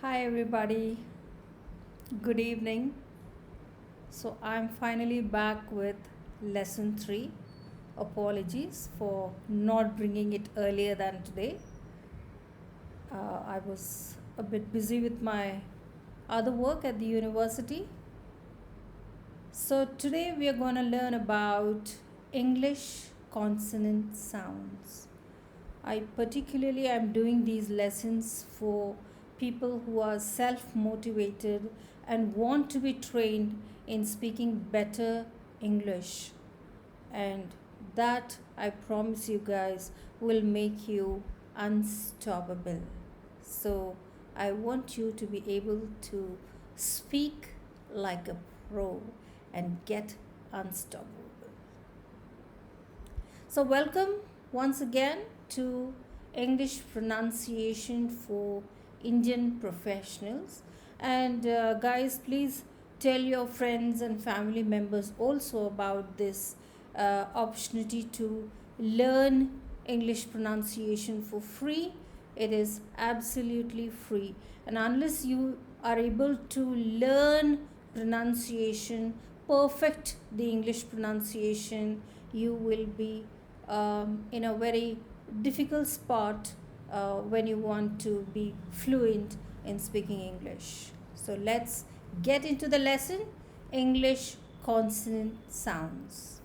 Hi, everybody. Good evening. So, I'm finally back with lesson 3. Apologies for not bringing it earlier than today. I was a bit busy with my other work at the university. So, today we are going to learn about English consonant sounds. I particularly am doing these lessons for people who are self motivated and want to be trained in speaking better English. And that, I promise you guys, will make you unstoppable. So, I want you to be able to speak like a pro and get unstoppable. So, welcome once again to English pronunciation for Indian professionals. And, guys, please tell your friends and family members also about this opportunity to learn English pronunciation for free. It is absolutely free. And unless you are able to learn pronunciation, perfect the English pronunciation, you will be in a very difficult spot when you want to be fluent in speaking English. So let's get into the lesson. English consonant sounds.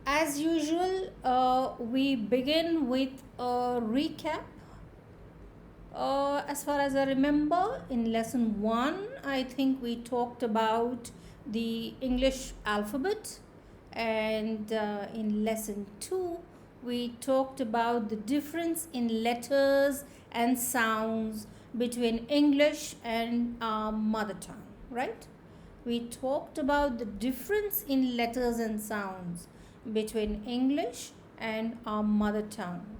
As usual, we begin with a recap. As far as I remember, in lesson 1, I think we talked about the English alphabet, and in lesson 2, we talked about the difference in letters and sounds between English and our mother tongue, right? We talked about the difference in letters and sounds between English and our mother tongue.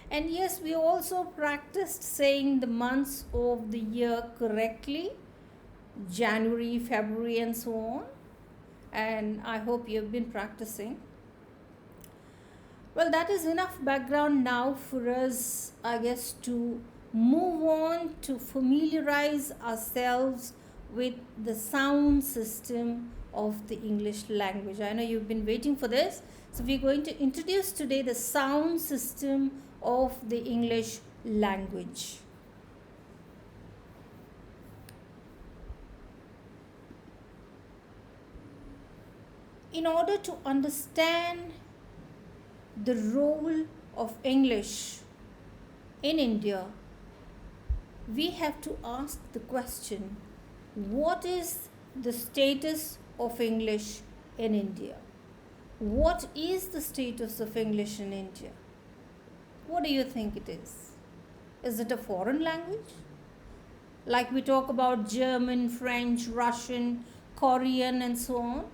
And yes, we also practiced saying the months of the year correctly, January, February, and so on. And I hope you've been practicing. Well, that is enough background now for us, I guess, to move on to familiarize ourselves with the sound system of the English language. I know you've been waiting for this. So, we're going to introduce today the sound system of the English language. In order to understand the role of English in India, we have to ask the question, what is the status of English in India? What is the status of English in India? What do you think it is? Is it a foreign language? Like we talk about German, French, Russian, Korean, and so on?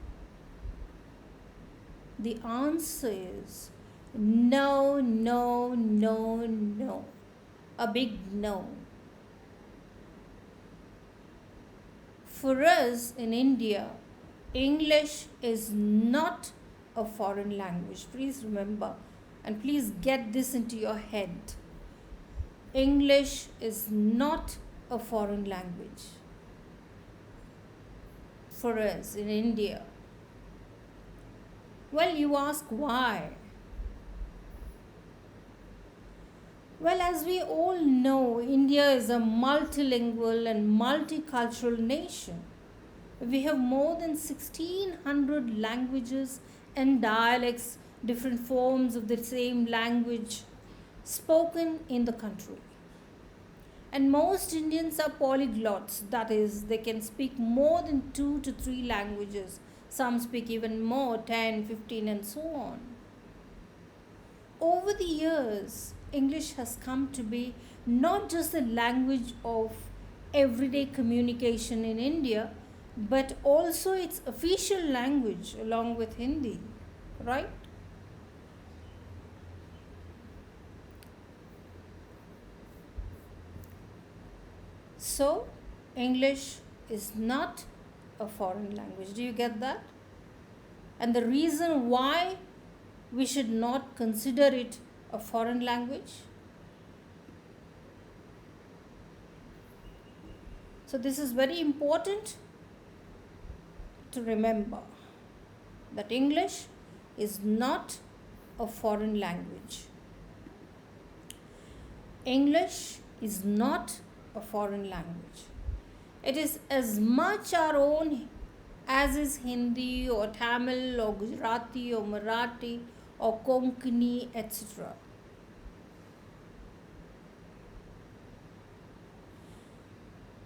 The answer is no, no, no, no. A big no. For us in India, English is not a foreign language. Please remember and please get this into your head. English is not a foreign language for us in India. Well, you ask why? Well, as we all know, India is a multilingual and multicultural nation. We have more than 1600 languages and dialects, different forms of the same language spoken in the country. And most Indians are polyglots, that is, they can speak more than 2 to 3 languages. Some speak even more, 10, 15, and so on. Over the years, English has come to be not just the language of everyday communication in India, but also its official language along with Hindi, right? So, English is not a foreign language. Do you get that? And the reason why we should not consider it a foreign language. So, this is very important to remember that English is not a foreign language. English is not a foreign language. It is as much our own as is Hindi or Tamil or Gujarati or Marathi or Konkani, etc.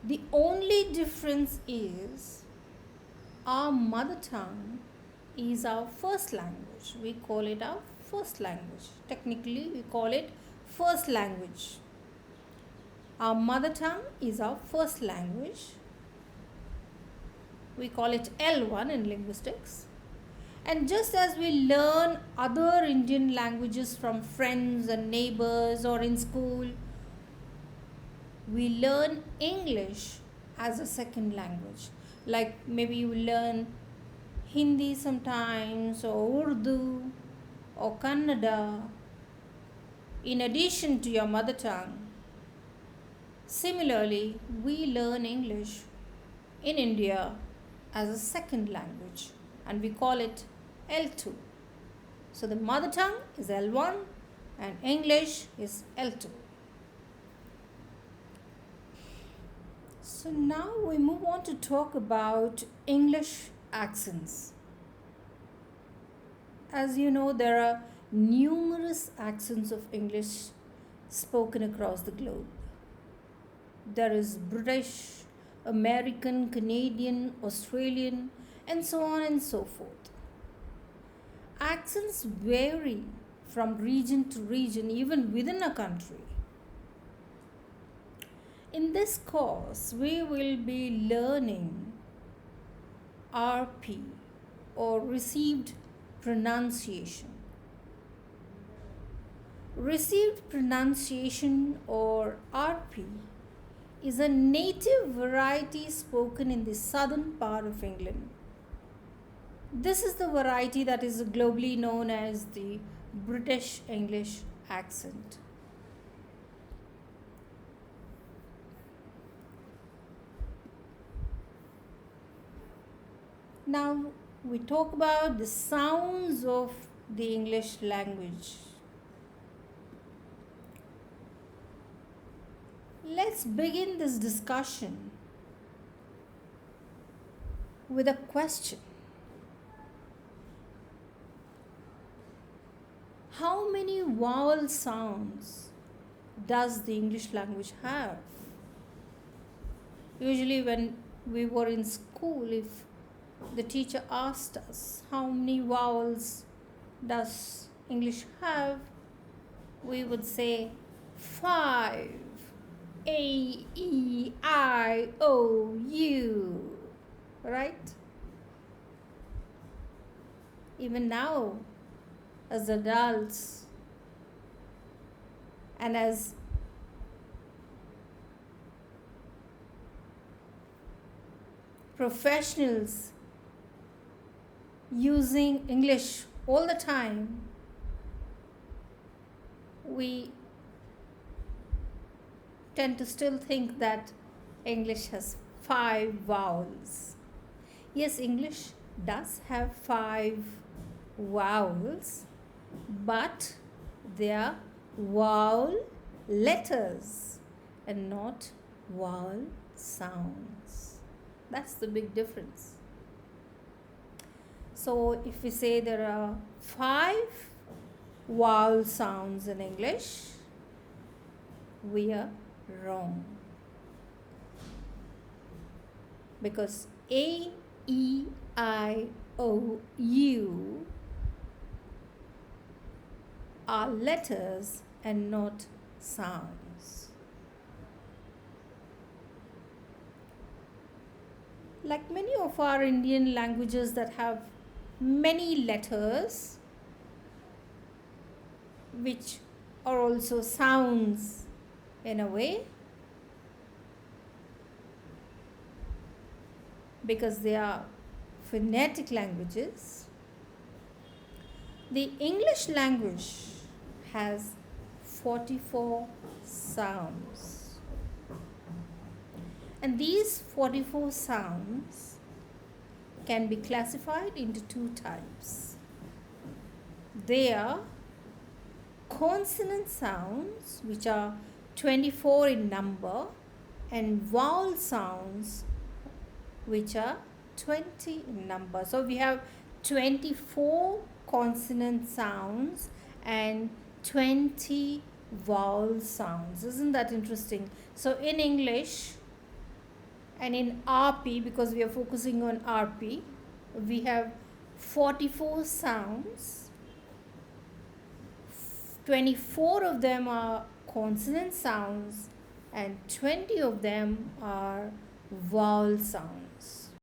The only difference is our mother tongue is our first language. We call it our first language. Technically, we call it first language. Our mother tongue is our first language. We call it L1 in linguistics. And just as we learn other Indian languages from friends and neighbors or in school, we learn English as a second language. Like maybe you learn Hindi sometimes, or Urdu, or Kannada, in addition to your mother tongue. Similarly, we learn English in India as a second language, and we call it L2. So the mother tongue is L1 and English is L2. So now we move on to talk about English accents. As you know, there are numerous accents of English spoken across the globe. There is British, American, Canadian, Australian, and so on and so forth. Accents vary from region to region, even within a country. In this course, we will be learning RP or received pronunciation. Received pronunciation or RP is a native variety spoken in the southern part of England. This is the variety that is globally known as the British English accent. Now we talk about the sounds of the English language. Let's begin this discussion with a question. How many vowel sounds does the English language have? Usually when we were in school, if the teacher asked us how many vowels does English have, we would say 5. A, E, I, O, U. Right? Even now, as adults and as professionals using English all the time, we tend to still think that English has 5 vowels. Yes, English does have 5 vowels, but they are vowel letters and not vowel sounds. That's the big difference. So if we say there are 5 vowel sounds in English, we are wrong. Because A, E, I, O, U are letters and not sounds. Like many of our Indian languages that have many letters, which are also sounds in a way, because they are phonetic languages. The English language has 44 sounds. And these 44 sounds can be classified into two types. They are consonant sounds, which are 24 in number, and vowel sounds, which are 20 in number. So we have 24 consonant sounds and 20 vowel sounds. Isn't that interesting? So in English and in RP, because we are focusing on RP, we have 44 sounds. 24 of them are consonant sounds and 20 of them are vowel sounds.